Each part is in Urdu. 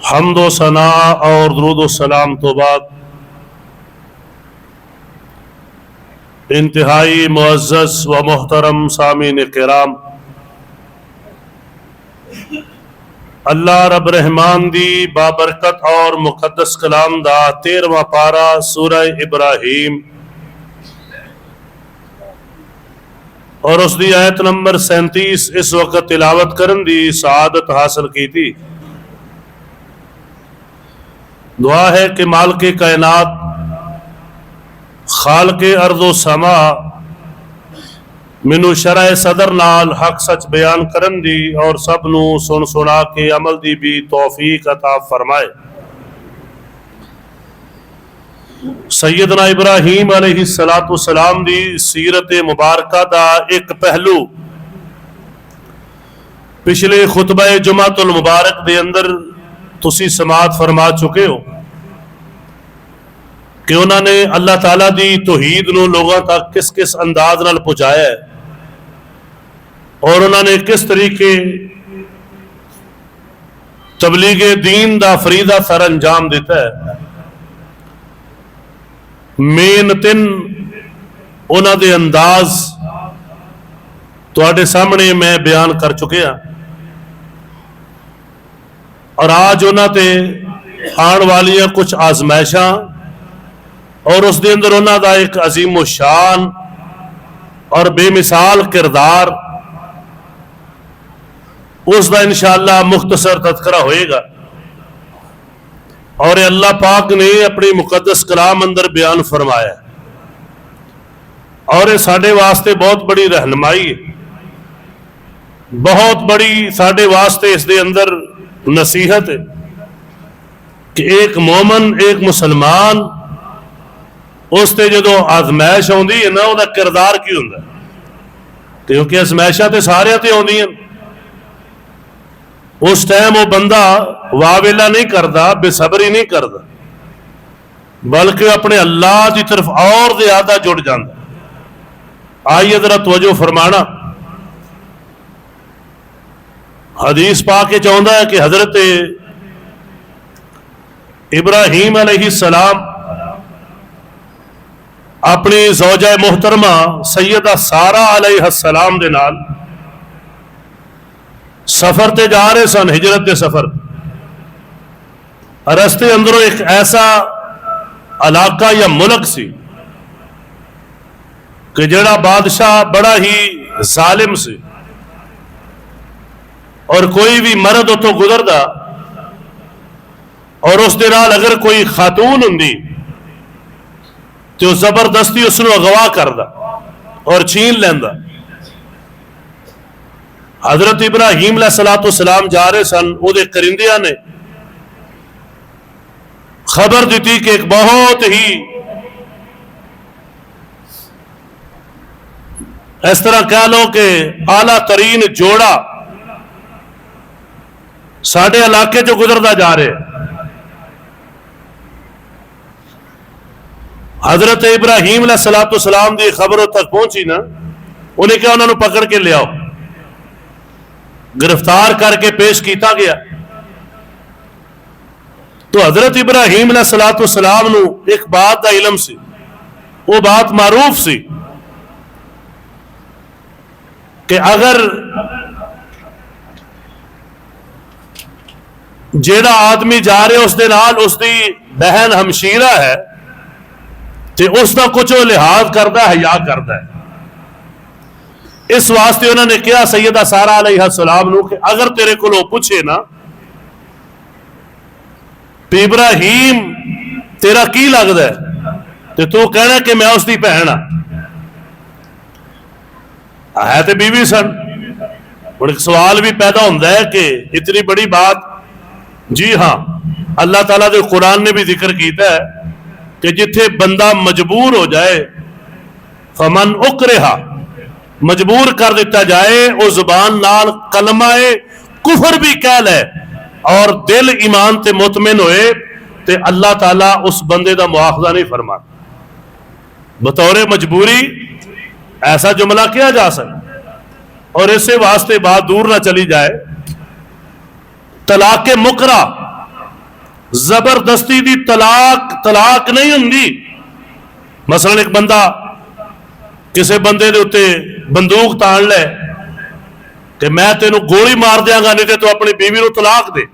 حمد و ثنا اور درود و سلام تو بعد انتہائی معزز و محترم سامعین کرام، اللہ رب رحمان دی بابرکت اور مقدس کلام دا 13واں پارا سورہ ابراہیم اور اس دی آیت نمبر 37 اس وقت تلاوت کرن دی سعادت حاصل کی تھی۔ دعا ہے کہ مالک کائنات، خالق ارض و سما مینو شرع صدر نال حق سچ بیان کرن دی اور سب نو سن سنا کے عمل دی بھی توفیق عطا فرمائے۔ سیدنا ابراہیم علیہ السلام دی سیرت مبارکہ دا ایک پہلو پچھلے خطبہ جمعۃ المبارک دے اندر تسی سماعت فرما چکے ہو کہ انہوں نے اللہ تعالیٰ دی توحید نو لوگوں تک کس کس انداز نال پہنچایا ہے اور انہوں نے کس طریقے تبلیغ دین دا فریضہ سر انجام دیتا ہے۔ مین 3 انہوں دے انداز تواڈے سامنے میں بیان کر چکے ہاں اور آج انہوں تے آن والیاں کچھ آزمائشاں اور اس دے اندر انہوں دا ایک عظیم و شان اور بے مثال کردار اس دا انشاءاللہ مختصر تذکرہ ہوئے گا، اور اللہ پاک نے اپنی مقدس کلام اندر بیان فرمایا اور یہ ساڈے واسطے بہت بڑی رہنمائی ہے، بہت بڑی ساڈے واسطے اس دے اندر نصیحت ہے کہ ایک مومن، ایک مسلمان اس تے جدو آزمائش آتی ہے نا، وہ کردار کی ہوتا ہے، کیونکہ آزمائشاں تے سارے تے آتی ہیں۔ اس ٹائم وہ بندہ واویلا نہیں کرتا، بے صبری نہیں کرتا، بلکہ اپنے اللہ کی طرف اور زیادہ جڑ جاتا۔ آئیے ذرا توجہ فرمانا، حدیث پاک کے چاہتا ہے کہ حضرت ابراہیم علیہ السلام اپنی زوجہ محترمہ سیدہ سارہ علیہ السلام دے نال سفر تے جا رہے سن، ہجرت دے سفر، رستے اندروں ایک ایسا علاقہ یا ملک سی کہ جڑا بادشاہ بڑا ہی ظالم سی، اور کوئی بھی مرد اتوں گزردا اور اس دے نال اگر کوئی خاتون ہوندی تو زبردستی اس نو اغوا کردا اور چھین لیندا۔ حضرت ابراہیم علیہ السلام جا رہے سن، وہ دے کرندیاں نے خبر دیتی کہ ایک بہت ہی اس طرح کہہ لو کہ اعلیٰ ترین جوڑا ساڑھے علاقے جو گزردا جا رہے۔ حضرت ابراہیم علیہ السلام دی خبروں تک پہنچی نا، انہیں کہا انہوں نے پکڑ کے لے آؤ، گرفتار کر کے پیش کیتا گیا۔ تو حضرت ابراہیم علیہ السلام نو ایک بات دا علم سی، وہ بات معروف سی کہ اگر جیڑا آدمی جا رہے اس دے نال اس دی بہن ہمشیرہ ہے تو اس کا کچھ لحاظ کرتا ہے، حیا کرتا ہے۔ اس واسطے انہوں نے کہا سیدہ سارہ علیہ السلام نو کہ اگر تیرے کو لوگ پوچھے نا کہ ابراہیم تیرا کی لگتا ہے تو کہنا کہ میں اس دی بہن ہے تو بیوی سن۔ اور ایک سوال بھی پیدا ہوتا ہے کہ اتنی بڑی بات، جی ہاں اللہ تعالیٰ دے قرآن نے بھی ذکر کیتا ہے کہ جتھے بندہ مجبور ہو جائے، فمن اکرہا، مجبور کر دیتا جائے، وہ زبان نال کلمہ کفر بھی کہہ لے اور دل ایمان تے مطمئن ہوئے تے اللہ تعالیٰ اس بندے دا مواخذہ نہیں فرما۔ بطور مجبوری ایسا جملہ کیا جا سکتا، اور اسے واسطے بات دور نہ چلی جائے، طلاق مکرہ زبردستی دی طلاق نہیں ہوندی. مثلا ایک بندہ کسی بندے دے اتے بندوق تان لے کہ میں تینوں گولی مار دیاں گا نہیں تے تو اپنی بیوی نو طلاق دے,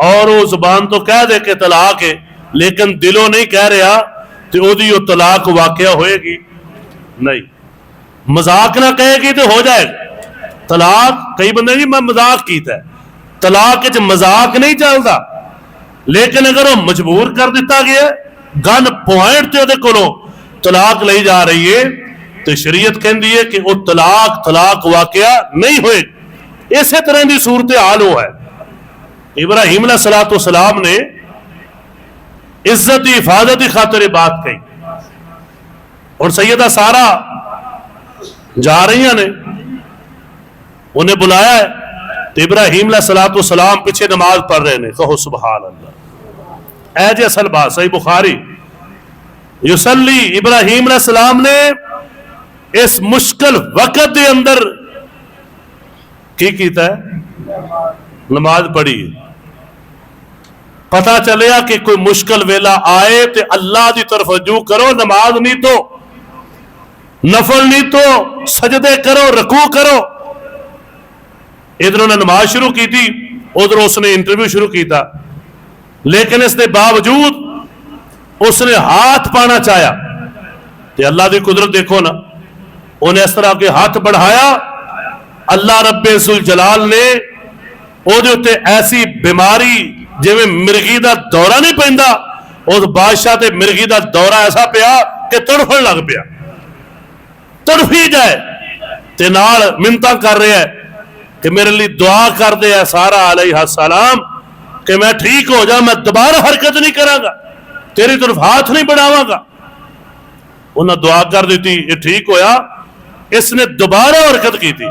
اور وہ زبان تو کہہ دے کہ طلاق ہے لیکن دلوں نہیں کہہ رہا, تو او دی وہ طلاق واقعہ ہوئے گی نہیں. مذاق نہ کہے گی تو ہو جائے گا طلاق. کئی بندے جی میں مذاق کیتا ہے, طلاق وچ مذاق نہیں چلتا. لیکن اگر وہ مجبور کر دیتا گیا گن پوائنٹ تے دے کولوں طلاق لئی جا رہی ہے تو شریعت کہندی ہے کہ وہ طلاق واقعہ نہیں ہوئے. اسی طرح دی صورتحال وہ ہے. ابراہیم علیہ السلام نے عزت حفاظت کی خاطر بات کہی, اور سیدہ سارا جا رہی ہیں نے انہیں بلایا ہے تو ابراہیم علیہ السلام پیچھے نماز پڑھ رہے ہیں. کہو سبحان اللہ. اے جی اصل بات صحیح بخاری یصلی ابراہیم علیہ السلام نے اس مشکل وقت دے اندر کی کیتا ہے, نماز پڑھی. پتہ چلیا کہ کوئی مشکل ویلا آئے تو اللہ دی طرف رجوع کرو, نماز نہیں تو نفل نہیں تو سجدے کرو, رکوع کرو. ادھر انہوں نے نماز شروع کی تھی, ادھر اس نے انٹرویو شروع کیتا, لیکن اس کے باوجود اس نے ہاتھ پانا چاہیا تو اللہ دی قدرت دیکھو نا, انہیں اس طرح کے ہاتھ بڑھایا, اللہ رب ذوالجلال نے او دے اتے ایسی بیماری جی میں مرغی دا دورہ نہیں پیندا, اس بادشاہ تے مرغی دا دورہ ایسا پیا کہ تڑفن لگ پیا, تڑفی جائے تے نال منتاں کر رہے ہیں کہ میرے لیے دعا کر دے ہے سارا علیہ السلام کہ میں ٹھیک ہو جا, میں دوبارہ حرکت نہیں کراں گا, تیری طرف ہاتھ نہیں بڑھاواں گا. انہاں دعا کر دی تھی, یہ ٹھیک ہویا. اس نے دوبارہ حرکت کی تھی,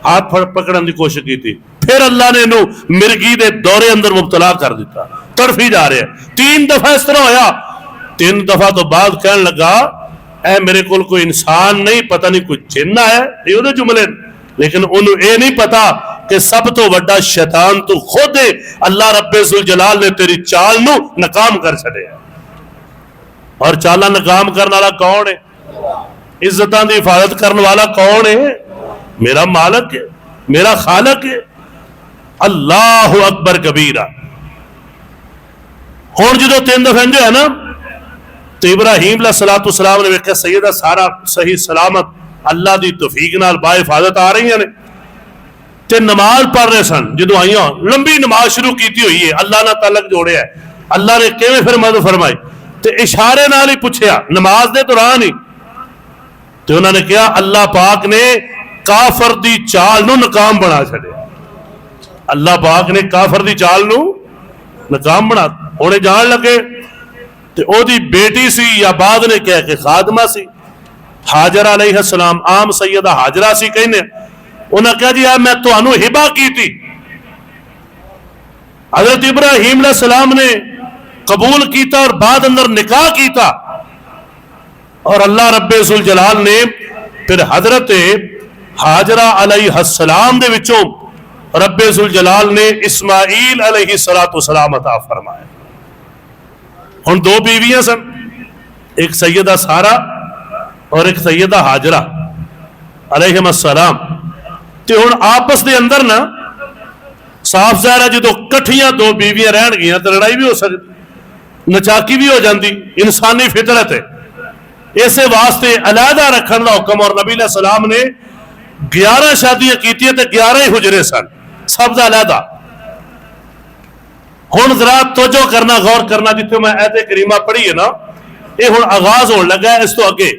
ہاتھ پکڑن دی کوشش کی تھی, پھر اللہ نے انہوں مرغی دے دورے اندر مبتلا کر دیتا, تڑفی جا رہے ہیں. 3 دفعہ اس طرح ہویا. 3 دفعہ تو بعد کہنے لگا اے میرے کول کوئی انسان نہیں, پتہ نہیں کوئی جن ہے, یہ انہوں جملے. لیکن انہوں اے نہیں پتا کہ سب تو وڈا شیطان تو خود ہے, اللہ رب ذوالجلال نے تیری چال نو ناکام کر چھڑے. اور چالا ناکام کرنے والا کون ہے؟ عزتاں دی حفاظت کرنے والا کون ہے؟ میرا مالک ہے, میرا خالق ہے. اللہ اکبر کبیرہ. ہون جدو 3 دفعہ جو ہے نا تو ابراہیم علیہ السلام نے ویکھیا سیدہ سارا صحیح سلامت اللہ دی توفیق نال با حفاظت آ رہی ہیں تے نماز پڑھ رہے سن. جدو آئیاں لمبی نماز شروع کیتی ہوئی ہے, اللہ نہ تعلق جوڑے ہے, اللہ نے کیویں پھر مدد فرمائی تے اشارے نال ہی پوچھیا نماز دے دوران ہی, تو انہوں نے کہا اللہ پاک نے کافر دی چال نو ناکام بنا چھڑے. اللہ پاک نے کافر دی چال نو ناکام بنا. ہونے جان لگے تے او دی بیٹی سی یا بعد نے کہہ کہ خادمہ سی, حاجرہ علیہ السلام, عام سیدہ حاجرہ سی کہنے. انہوں نے کہا جی میں تو انہوں ہبا کی تھی. حضرت ابراہیم علیہ السلام نے قبول کیتا اور بعد اندر نکاح کیتا, اور اللہ رب ذوالجلال نے پھر حضرت حاجرہ علیہ السلام دے وچوں رب ذوالجلال نے اسماعیل علیہ السلام عطا فرمایا. ہن 2 بیویاں سن, ایک سیدہ سارا اور ایک سیدہ حاجرہ علیہم السلام. تے ہن آپس دے اندر نا صاف ظاہر ہے جدو کٹھیاں 2 بیویاں رہن گیاں تو لڑائی بھی ہو سکتی, نچاکی بھی ہو جاندی, انسانی فطرت ہے. اسے واسطے علیحدہ رکھن دا حکم, اور نبی علیہ السلام نے 11 شادیاں کیتیاں تے 11 ہی حجرے سن, سب دا علیحدہ. ہن ذرا توجہ کرنا, غور کرنا, جتنے میں آیت کریمہ پڑھی ہے نا یہ ہن آغاز ہون لگا ہے. اس تو اگے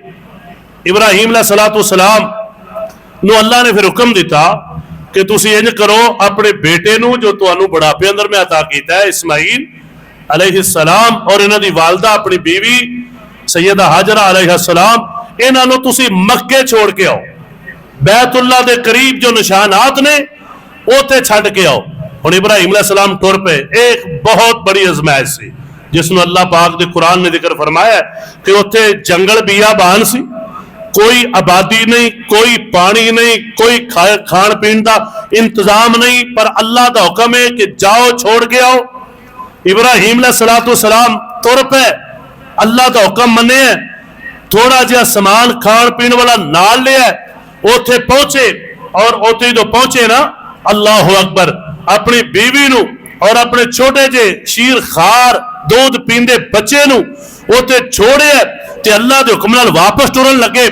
ابراہیم علیہ السلام نو اللہ نے پھر حکم دیتا کہ تسی انج کرو, اپنے بیٹے نو جو تانوں بڑھاپے اندر میں عطا کیتا ہے اسماعیل علیہ السلام, اور انہاں دی والدہ اپنی بیوی سیدہ حاجرہ علیہ السلام, انہاں نو تسی مکے چھوڑ کے آؤ, بیت اللہ دے قریب جو نشانات نے اوتے چھڈ کے آؤ. ہن ابراہیم علیہ السلام ٹر پے. ایک بہت بڑی آزمائش سی جس نو اللہ پاک دے قرآن نے ذکر فرمایا ہے کہ اوتے جنگل بیابان سی, کوئی آبادی نہیں, کوئی پانی نہیں, کوئی کھان پین دا انتظام نہیں, پر اللہ دا حکم ہے کہ جاؤ چھوڑ کے آؤ. ابراہیم علیہ السلام تر پے اللہ کا حکم منے، تھوڑا جہا سامان کھان پین والا نال لیا، اوتھے پہنچے اور اوتھے جو پہنچے نا اللہ اکبر اپنی بیوی نو اور اپنے چھوٹے جے شیر خار دودھ پیندے بچے نو اوتھے چھوڑے تے اللہ دے حکم نال واپس ٹرن لگے۔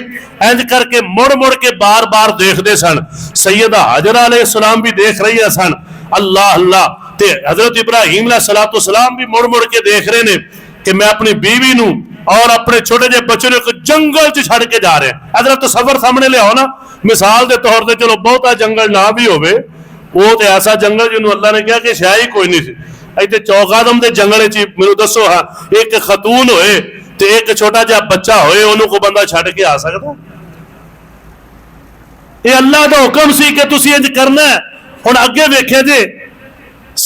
انج کر کے مڑ مڑ کے بار بار دیکھ دے سن، سیدہ حاجرہ علیہ السلام بھی دیکھ رہی ہے سن، اللہ اللہ تے حضرت ابراہیم علیہ السلام بھی مڑ مڑ کے دیکھ رہے نے کہ میں اپنی بیوی نو اور اپنے چھوٹے جے بچے نو جنگل چ چھڑ کے جا رہے ہیں۔ حضرت تصور سامنے لے آؤ نا، مثال دے طور تے چلو بہتا جنگل نہ بھی ہوئے، وہ تے ایسا جنگل جنہوں اللہ نے کہا کہ شاہ ہی کوئی نہیں سی، ایتھے چوک آدم دے جنگل چ مینوں دسو ہاں ایک خاتون ہوئے تے ایک چھوٹا جہا بچہ ہوئے انہوں کو بندہ چھڑ کے آ سکتا؟ یہ اللہ دا حکم سی کہ تسی انج کرنا ہے۔ ہن اگے ویکھے جے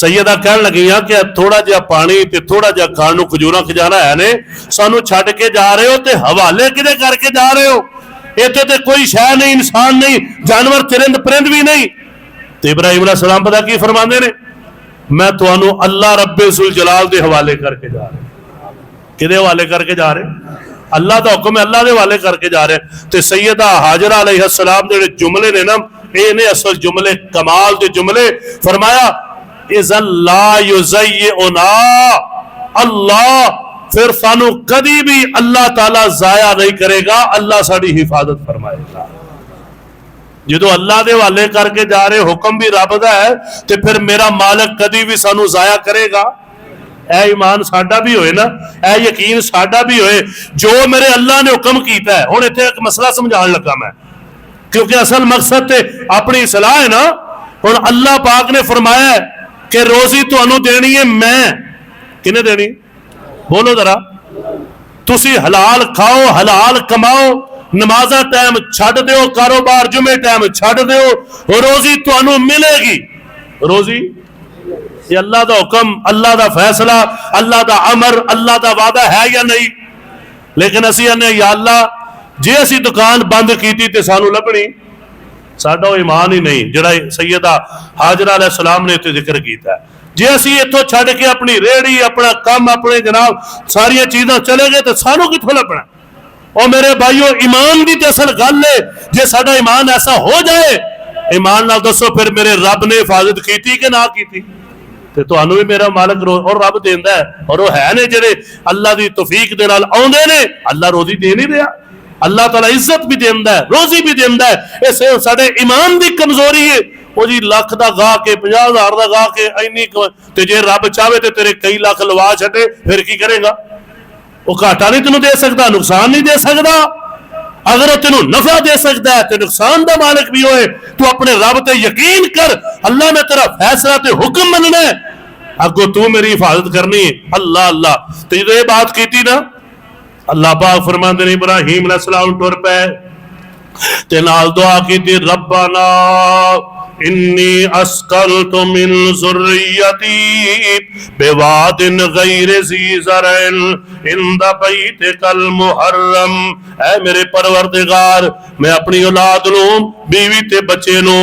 سیدہ کہن لگیاں کہ تھوڑا جہا پانی تے تھوڑا جہا کھان نو کھجوراں کھجانا ہے نے، سانو چھڈ کے جا رہے ہو تے حوالے کدے کر کے جا رہے ہو؟ ایتھے تے کوئی شے نہیں، انسان نہیں، جانور چرند پرند بھی نہیں۔ تے ابراہیم علیہ السلام پتہ کی فرماندے نے؟ میں تانوں اللہ رب ذوالجلال دے حوالے کر کے جا رہا۔ کدے حوالے کر کے جا رہے؟ اللہ دا حکم ہے، اللہ دے حوالے کر کے جا رہے ہیں۔ تے سیدہ حاجرہ علیہ السلام دے جملے نے نا، اے نے اصل جملے کمال دے جملے، فرمایا اذن لا یضیعنا اللہ، پھر سانو کدی بھی اللہ تعالیٰ ضائع نہیں کرے گا، اللہ ساری حفاظت فرمائے گا۔ جدو اللہ دے حوالے کر کے جا رہے حکم بھی رب دا ہے تے پھر میرا مالک کدی بھی سانو ضائع کرے گا؟ اے ایمان ساڈا بھی ہوئے نا، اے یقین ساڈا بھی ہوئے، جو میرے اللہ نے حکم کیتا ہے۔ ہن ایتھے ایک مسئلہ سمجھان لگا میں، کیونکہ اصل مقصد تے اپنی اصلاح ہے نا۔ ہن اللہ پاک نے فرمایا ہے کہ روزی تانوں دینی ہے میں، کنے دینی؟ بولو ذرا، تسی حلال کھاؤ، حلال کماؤ، نمازہ ٹائم چھڈ دیو، کاروبار جمعے ٹائم چھڈ دیو، روزی تانوں ملے گی۔ روزی یہ اللہ دا حکم، اللہ دا فیصلہ، اللہ دا امر، اللہ دا وعدہ ہے یا نہیں؟ لیکن اسی نے یا اللہ جے اسی دکان بند کیتی تے سانو لبنی؟ ساڈا ایمان ہی نہیں جڑا سیدہ حاجرہ علیہ السلام نے تے ذکر کیتا ہے۔ جے اسی اتھوں چھڈ کے اپنی ریڑھی، اپنا کام، اپنے جناب ساری چیزاں چلے گئے تے سانو کتھوں لبنا؟ اور میرے بھائیو ایمان دی تے اصل گل ہے، جے ساڈا ایمان ایسا ہو جائے، ایمان نال دسو پھر میرے رب نے حفاظت کیتی کہ نہ کیتی؟ تے تانوں بھی میرا مالک اور رب دیندا ہے، اور وہ ہے نے جڑے اللہ دی توفیق دے نال اوندے نے، اللہ روزی دے نہیں دیا، اللہ تعالیٰ عزت بھی دیندا ہے، روزی بھی دیندا ہے۔ اس ساڈے ایمان دی کمزوری ہے، وہ جی لاکھ دا گاہ کے 50,000 دا گاہ کے اینی تے جے رب چاہے تے تیرے کئی لاکھ لوا چھڈے پھر کی کرے گا؟ وہ گھاٹا نہیں تینوں دے سکتا، نقصان نہیں دے سکتا۔ اگر وہ تینوں نفع دے سکتا ہے تو نقصان دا مالک بھی ہوئے، تو اپنے رب تے یقین کر، اللہ میں تیرا فیصلہ تے حکم مننا ہے، اگو تو میری حفاظت کرنی ہے۔ اللہ اللہ تو جدو یہ بات کی تھی نا، اللہ پاک فرماندے نے ابراہیم علیہ السلام ٹر پے تے نال دعا کی تھی، ربنا انی اسکنت من ذریتی بواد غیر ذی زرع عند بیتک المحرم، اے میرے پروردگار میں اپنی اولاد نو، بیوی تے بچے نو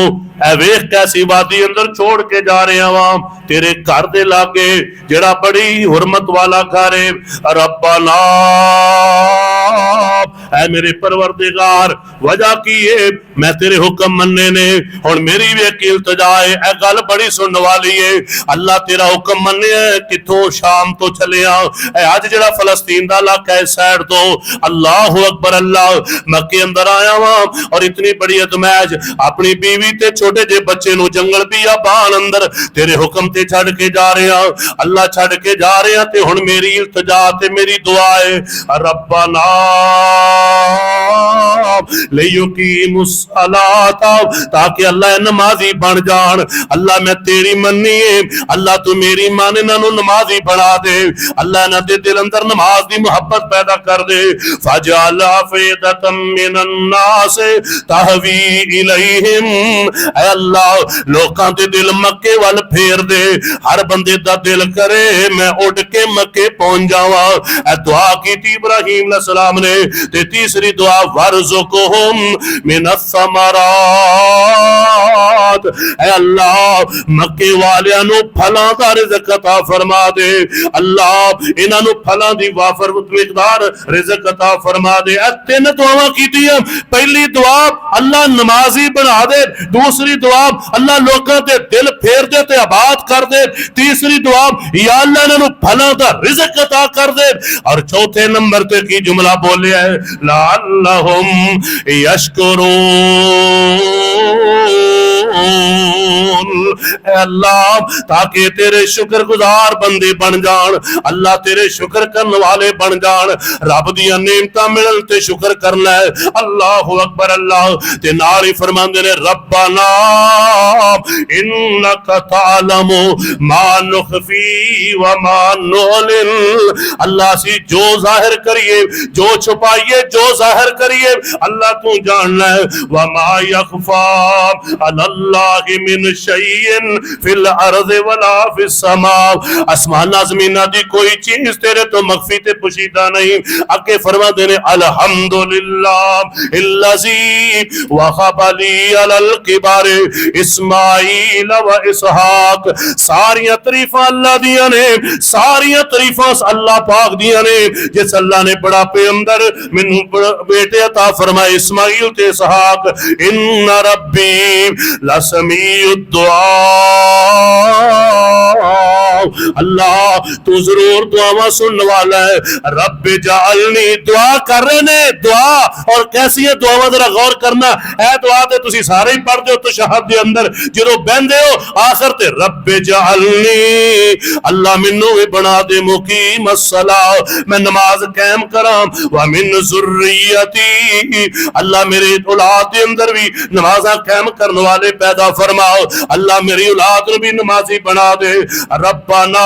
اے ویکھ کیسی وادی اندر چھوڑ کے جا رہے ہیں تیرے گھر دے لاگے جڑا بڑی حرمت والا گھر ہے۔ ربنا اے میرے پروردگار وجہ کی ہے میں تیرے حکم مننے نے، ہن میری بھی ایک التجا ہے، اے گل بڑی سنن والی ہے، اللہ تیرا حکم مننے ہے کتھوں شام تو چلے آ، اے اج جڑا فلسطین دا علاقہ ہے سائڈ تو، اللہ اکبر اللہ، مکے اندر آیا ہاں اور اتنی بڑی ادمیج اپنی بیوی تے چھوٹے جے بچے نو جنگل بیابان اندر تیرے حکم تے چھڑ کے جا رہے ہیں، اللہ چھڑ کے جا رہے ہیں تے ہن میری التجا تے میری دعا ہے، ربنا لیقیم الصلاۃ، تاکہ اللہ نمازی بن جان، اللہ میں تیری مننی ہے، اللہ تو میری مان انہاں نو نمازی بنا دے، اللہ انہاں دے دل اندر نماز دی محبت پیدا کر دے، فجعل افئدۃ من الناس تہوی الیہم، اے اللہ لوکاں دے دل مکے وال پھیر دے، ہر بندے دا دل کرے میں اٹھ کے مکے پہنچ جاواں۔ اے دعا کی تھی ابراہیم علیہ السلام نے، تے تیسری دعا ورزقہم من الثمرات، اے اللہ مکے والیاں نو پھلاں دا رزق عطا فرما دے، اللہ انہاں نو پھلاں دی وافر مقدار رزق عطا فرما دے۔ تین دعاواں کیتیاں، پہلی دعا اللہ نمازی بنا دے، دوسری دعا اللہ لوکاں دے دل پھیر دے تے آباد کر دے، تیسری دعا یا اللہ انہاں نو پھلاں دا رزق عطا کر دے، اور چوتھے نمبر تے کی جملہ بولیا ہے لعلہم یشکرون، اے اللہ تاکہ تیرے شکر گزار بندے بن جان، اللہ تیرے شکر کرنے والے بن جان، رب دیاں نعمتاں ملن تے شکر کرنا ہے۔ اللہ اکبر، اللہ تے نال ہی فرماندے نے ربنا انک تعلم ما نخفی وما نعلن، اللہ سی جو ظاہر کریے جو چھپائیے جو ظاہر کریے اللہ تو جاننا ہے، وما یخفا علی اللہ من شیء فی الارض ولا فی السماء، آسمان زمینہ دی کوئی چیز تیرے تو مخفی تے پوشیدہ نہیں۔ اگے فرما دینے الحمدللہ الذی وہب لی علی الکبر اسماعیل و اسحاق، ساریاں تعریفاں اللہ دیاں نے، ساریاں تعریفاں اللہ پاک دیاں نے، جس اللہ نے بڑا پیغمبر مینوں بیٹے عطا فرمائے اسماعیل تے اسحاق۔ ان ربی لسمیع الدعاء، اللہ تو ضرور دعاواں سننے والا ہے۔ رب جعلنی، دعا کر رہے نے، دعا اور کیسی ہے دعاواں ذرا غور کرنا، اے دعا تے تسی سارے ہی پڑھ دے ہو تشہد دے اندر، جدوں بہندے ہو آخر تے رب جعلنی، اللہ مینوں بھی بنا دے مقیم الصلاۃ، میں نماز قائم کراں، ومن ذریتی، اللہ میرے اولاد دے اندر بھی نمازاں قائم کرنے والے پیدا فرماؤ، اللہ میری اولاد نو بھی نمازی بنا دے۔ ربنا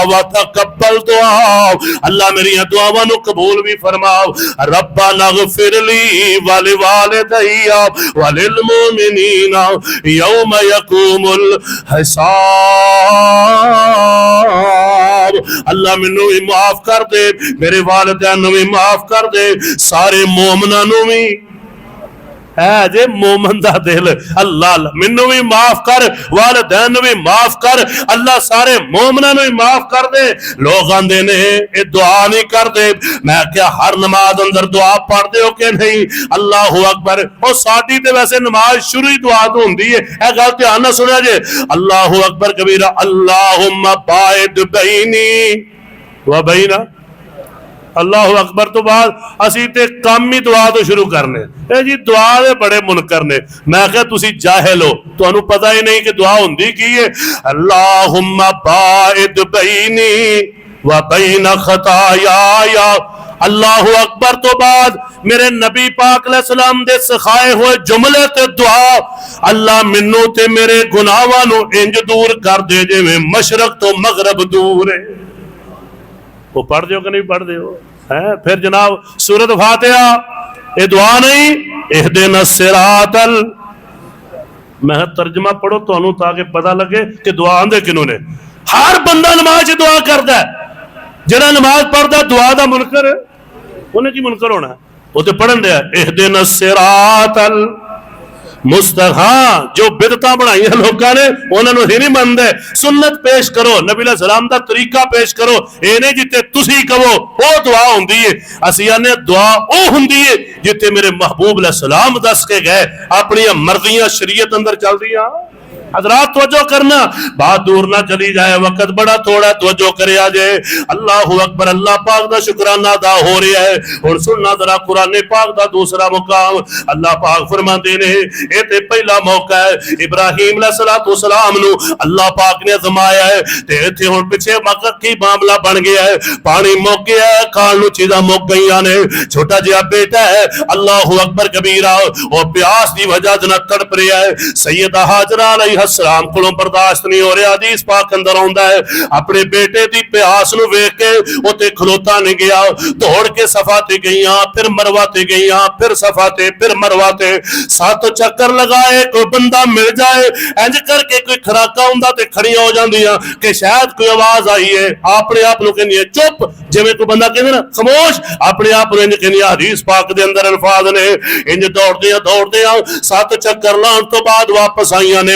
وتقبل دعا، اللہ میری دعاواں نو قبول بھی فرماؤ۔ ربنا اغفر لی ولوالدی وللمؤمنین یوم یقوم الحساب، اللہ مینوں بھی معاف کر دے، میرے والدین نو بھی معاف کر دے، سارے مومناں نو بھی، ہے جے مومن دا دل، اللہ مینوں بھی معاف کر، والدین نو بھی معاف کر، اللہ سارے مومناں نو بھی معاف کر دے۔ لوگ آندے نے اے دعا نہیں کر دے، میں کیا ہر نماز اندر دعا پڑھ دے ہو کہ نہیں؟ اللہ اکبر، او ساڈی تے ویسے نماز شروع ہی دعا تو ہوندی ہے، اے گل دھیان نہ سنیا جے، اللہ اکبر کبیرہ، اللہم باعد بینی و بینہ، اللہ اکبر تو بعد اسی تے کام ہی دعا تو شروع کرنے، اے جی دعا دے بڑے منکر نے، میں کہا تسی جاہل ہو، تو انہوں پتہ ہی نہیں کہ دعا ہوندی کی ہے۔ اللہم باعد بینی و بین خطایا، اللہ اکبر تو بعد میرے نبی پاک علیہ السلام دے سکھائے ہوئے جملے تے دعا، اللہ منو تے میرے گناہاں نو انج دور کر دے جویں مشرق تو مغرب دور ہے۔ وہ پڑھ دیو کہ نہیں پڑھ دیو؟ پھر جناب سورۃ فاتحہ، اے دعا نہیں، اہدنا الصراط میں ترجمہ پڑھو تو انہوں تاکہ پتہ لگے کہ دعا آندے کنوں نے۔ ہر بندہ نماز دعا کردا ہے، جڑا نماز پڑھدا دعا دا منکر ہے، انہیں کی منکر ہونا ہے؟ وہ تو پڑھن دیا اہدنا الصراط مستقیم، جو بدعتاں بنائیاں لوکاں نے انہاں نوں ہی نہیں منتے، سنت پیش کرو، نبی علیہ السلام دا طریقہ پیش کرو، اے نہیں جتے تسی کہو او دعا ہوندی ہے، اسی آنے دعا او ہوندی ہے جتے میرے محبوب علیہ السلام دس کے گئے، اپنی مرضیاں شریعت اندر چل دیاں۔ حضرات توجہ کرنا، بات دور نہ چلی جائے، وقت بڑا تھوڑا، توجہ کرے آجائے۔ اللہ اکبر، اللہ پاک دا شکرانہ ادا ہو رہا ہے۔ اور سننا ذرا قرآن پاک دا دوسرا مقام، اللہ پاک فرماندے نے اے تے پہلا موقع ہے ابراہیم علیہ السلام نو اللہ پاک نے آزمایا ہے، تے ایتھے ہن پیچھے وقت کی معاملہ بن گیا ہے، پانی مک گیا ہے، کھان نو چیزاں مک گئیاں نے، چھوٹا جہا بیٹا ہے، اللہ اکبر کبیرہ، اور پیاس دی وجہ جنا تڑپ رہا ہے، سیدہ ہاجرہ علیہ السلام کو برداشت نہیں ہو رہا، حدیث پاک اندر آندا ہے اپنے بیٹے دی پیاس نو ویکھ کے اوتے کھلوتا نہیں گیا، دوڑ کے صفا تے گئیاں، پھر مروہ تے گئیاں، پھر صفا تے، پھر مروہ تے، 7 چکر لگائے، کوئی بندہ مل جائے انج کر کے کوئی کھراکا ہوندا تے کھڑیاں ہو جاندیاں کہ شاید کوئی آواز آئی ہے، اپنے آپ نو کہندی ہے چپ ਜਿਵੇਂ ਕੋਈ ਬੰਦਾ ਕਹਿੰਦੇ ਨਾ ਖਾਮੋਸ਼, ਆਪਣੇ ਆਪ ਨੂੰ ਇੰਜ ਕਹਿੰਦੀ ਹਦੀਸ ਪਾਕ ਦੇ ਅੰਦਰ ਅਲਫਾਜ਼ ਨੇ, ਇੰਜ ਦੌੜਦੇ ਆ 7 ਚੱਕਰ ਲਾਉਣ ਤੋਂ ਬਾਅਦ ਵਾਪਸ ਆਈਆਂ ਨੇ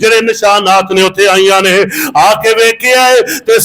ਜਿਹੜੇ ਨਿਸ਼ਾਨਾਤ ਨੇ ਉੱਥੇ ਆਈਆਂ ਨੇ, ਆ ਕੇ ਵੇਖਿਆ ਤੇ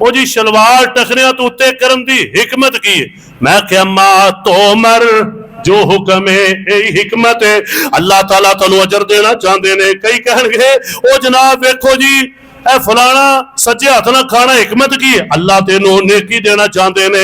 او جی شلوار ٹخنیاں تو اتے کرن دی حکمت کی ہے؟ میں کہ ما تومر جو حکم ہے یہی حکمت ہے. اللہ تعالیٰ تانوں اجر دینا چاہتے نے. کئی کہن گے او جناب ویکھو جی اے فلانا سجے ہاتھ نہ کھانا حکمت کی ہے؟ اللہ تینوں نیکی دینا چاہتے نے.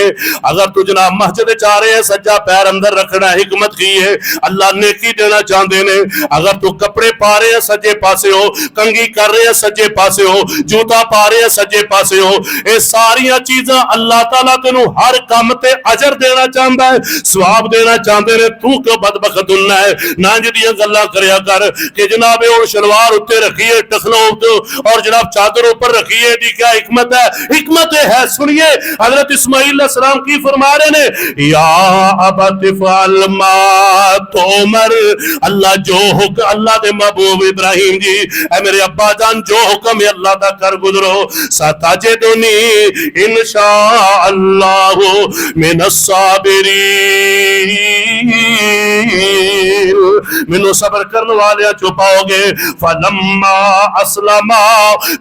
اگر تو جناب مسجد چاہ رہے ہیں سجا پیر اندر رکھنا حکمت کی ہے, اللہ نیکی دینا چاہتے نے. اگر تو کپڑے پا رہے ہیں سجے پاسے ہو, کنگھی کر رہے ہیں سجے پاسے ہو, جوتا پا رہے ہیں سجے پاسے ہو, اے ساریاں چیزاں اللہ تعالیٰ تینوں ہر کام تے اجر دینا چاہتا ہے, ثواب دینا چاہتے نے. تو کیوں بدبخت ہونا ہے؟ نہ جدیاں گلاں کریا کر کہ جناب ہن شلوار اتنے رکھیے ٹخنوں اور جناب چادر اوپر رکھیے دی کیا حکمت ہے؟ حکمت ہے سنیے حضرت اسماعیل علیہ السلام کی فرما رہے نے یا ابت فعل ما تؤمر. اللہ جو حکم اللہ دے محبوب ابراہیم جی اے میرے ابا جان جو حکم ہے اللہ دا کر گزرو. ستجدنی انشاء اللہ من الصابرین, منو صبر کرنے والے چھپاؤ گے. فلما اسلما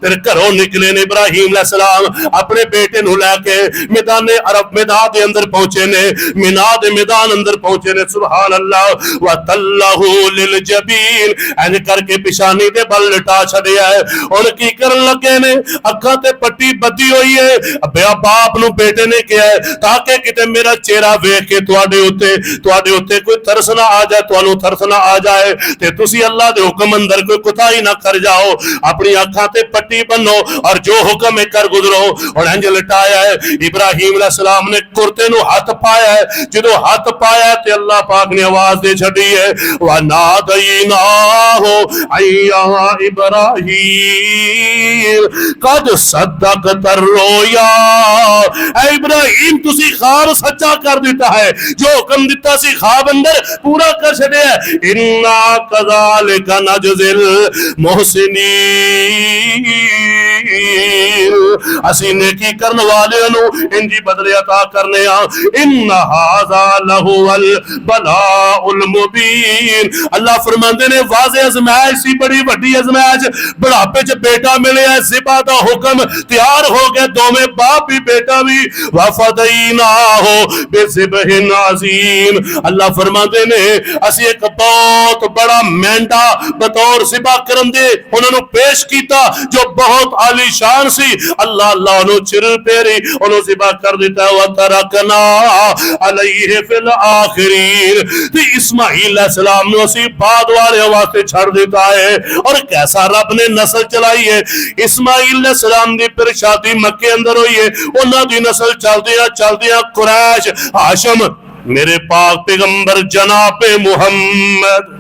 پھر گھروں نکلے نے ابراہیم علیہ السلام اپنے بیٹے نو لے کے میدان عرب میدان دے اندر پہنچے نے, مینا دے میدان اندر پہنچے نے. سبحان اللہ. وَتَلَّهُ لِلْجَبِينَ این کر کے پیشانی دے بل لٹا چھڑیا ہے. اور کی کرن لگے نے اکھاں تے پٹی بدی ہوئی ہے. بے باپ نو بیٹے نے کیا ہے تاکہ کتے میرا چہرہ ویکھ کے تواڈے اوتے کوئی ترس نہ آ جائے, تانوں ترس نہ آ جائے تے تسی اللہ دے حکم اندر کوئی کوتاہی نہ کر جاؤ. اپنی اکھاں تے پٹی بنو اور جو حکم ہے کر گزرو. اور انج لٹایا ہے. ابراہیم علیہ السلام نے کرتے نو ہاتھ پایا ہے. جدو ہاتھ پایا تے اللہ پاک نے آواز دے چھڑی ہے وَنَادَيْنَاهُ أَيَّا إِبْرَاهِيمُ قَدْ صَدَّقْتَ الرُّؤْيَا. اے ابراہیم تسی خواب سچا کر دیتا ہے, جو حکم دیتا سی خواب اندر پورا کر چھڑے ہے. اِنَّا كَذَلِكَ نَجْزِي الْمُحْسِنِينَ, اسی نیکی کرنے والے نو انجی بدلے عطا کرنے ہاں. ان ھذا لہو البلاء المبین. اللہ فرماندے نے واضح ازمائش سی, بڑی وڈی ازمائش. بڑھاپے چ بیٹا ملے ہے, ذبح دا حکم تیار ہو گئے, دوویں باپ بھی بیٹا بھی. وفدیناہ بذبح عظیم. اللہ فرماندے نے اسی ایک بہت بڑا مینڈا بطور ذبح کرن دے انہوں نے پیش کیتا جو بہت عالی شان سی. اللہ انہوں چر پیری انہوں ذبح کر دیتا. وَتَرَكْنَا عَلَيْهِ فِي الْآخِرِينَ. تو اسماعیل علیہ السلام نے اسی بعد والے واسطے چھڑ دیتا ہے. اور کیسا رب نے نسل چلائی ہے. اسماعیل علیہ السلام دی پھر شادی مکے اندر ہوئی ہے. انہوں دی نسل چلدیاں قریش ہاشم میرے پاک پیغمبر جناب محمد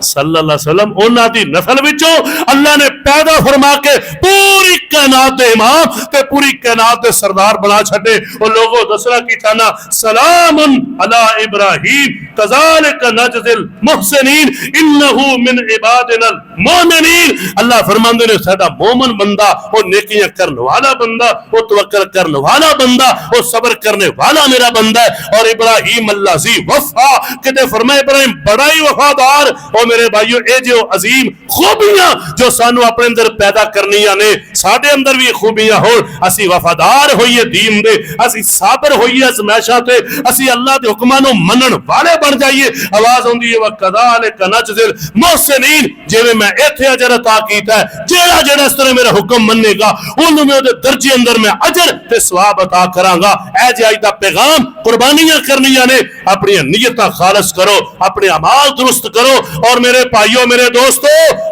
صلی اللہ علیہ وسلم انہاں دی نسل وچوں اللہ نے پیدا فرما کے پوری کائنات دے امام تے پوری کائنات دے سردار بنا چھڈے. او لوگوں دسنا کی تھانا سلام علی ابراہیم کذالک نجزی المحسنین انہ من عبادنا المؤمنین. اللہ فرماندے نے ساڈا مومن بندہ او نیکیاں کرنے والا بندہ, او توکل کرنے والا بندہ, او صبر کرنے والا میرا بندہ ہے. اور ابراہیم اللہ ذی وفا کہتے فرمائے ابراہیم بڑا ہی وفادار. او میرے بھائیو اے جو عظیم خوبیاں جو سانو اپنے اندر پیدا کرنیاں نے ساڈے اندر بھی خوبیاں ہون. اسی وفادار ہوئیے دین دے, اسی صابر ہوئیے ازمائشاں تے, اسی اللہ دے حکماں نو منن والے بن جائیے. آواز ہوندی ہے وَكَذَلِكَ نَجْزِي الْمُحْسِنِينَ. جویں میں ایتھے اجر عطا کیتا ہے جیڑا اس طرح میرا حکم مننے گا اونوں میں دے درجے اندر میں اجر تے ثواب عطا کراں گا. اے جے اج دا پیغام قربانیاں کرنیاں نے, اپنی نیتاں خالص کرو, اپنے اعمال درست کرو. اور میرے بھائیو میرے دوستو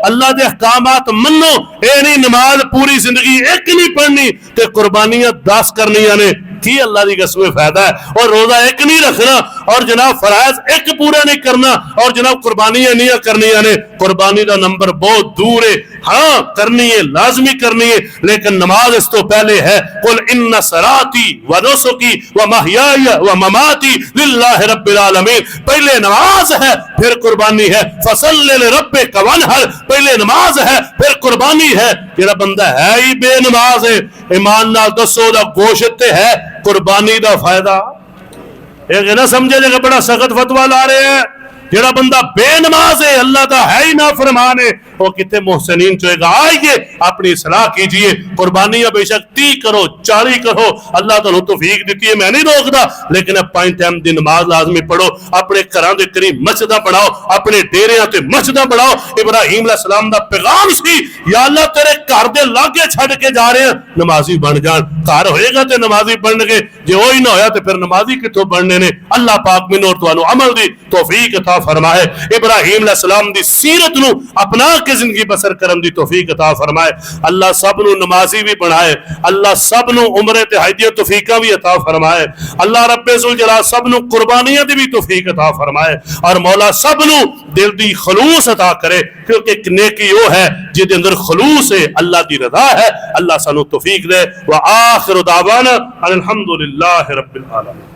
اللہ دے احکامات منو. اے نہیں نماز پوری زندگی ایک نہیں پڑھنی تے قربانیاں 10 کرنیاں نے کی اللہ دی قسم فائدہ ہے. اور روزہ ایک نہیں رکھنا اور جناب فرائض ایک پورا نہیں کرنا اور جناب قربانیاں نہیں کرنیاں نے. قربانی دا نمبر بہت دور ہے. ہاں کرنی ہے, لازمی کرنی ہے, لیکن نماز اس تو پہلے ہے. قل ان صلاتی و نسکی و محیای و مماتی للہ رب العالمین. پہلے نماز ہے پھر قربانی ہے. فصل لربک وانحر, پہلے نماز ہے پھر قربانی ہے. جڑا بندہ ہے ہی بے نماز ہے, ایمان نال دسو دا گوشت ہے قربانی دا فائدہ ایک نہ سمجھے جگہ بڑا سخت فتویٰ لا رہے ہیں. جڑا بندہ بے نماز ہے اللہ دا ہے ہی نافرمان ہے, وہ کتنے محسنین چوئے گا. آئیے اپنی اصلاح کیجئے. قربانیاں بے شک 30 کرو 40 کرو, اللہ تعالیٰ توفیق دیتی ہے, میں نہیں روکدا, لیکن اب 5 ٹائم دی نماز لازمی پڑھو. اپنے گھراں دے قریب مسجداں بناؤ, اپنے ڈیریاں تے مسجداں بناؤ. ابراہیم علیہ السلام دا پیغام سی, یا اللہ تیرے گھر دے لاگے چھڈ کے جا رہے ہیں, نمازی بن جان. گھر ہوئے گا تے نمازی بن گے, جے وہی نہ ہویا تے پھر نمازی کتوں بننے نے. اللہ پاک مینوں اور تانوں عمل دی توفیق عطا فرمائے. ابراہیم علیہ السلام دی سیرت نو اپنا کے زندگی بسر کرن دی توفیق عطا فرمائے. اللہ سب نو نمازی بھی بنائے. اللہ سب نو عمرے تے حج دی توفیقاں بھی عطا فرمائے. اللہ رب ذوالجلال سب نو قربانیاں دی بھی توفیق عطا فرمائے. اور مولا سب نو دل دی خلوص عطا کرے, کیونکہ ایک نیکی وہ ہے جے دے اندر خلوص ہے, اللہ دی رضا ہے. اللہ سانو توفیق دے. وآخر دعوانا الحمدللہ رب العالمین.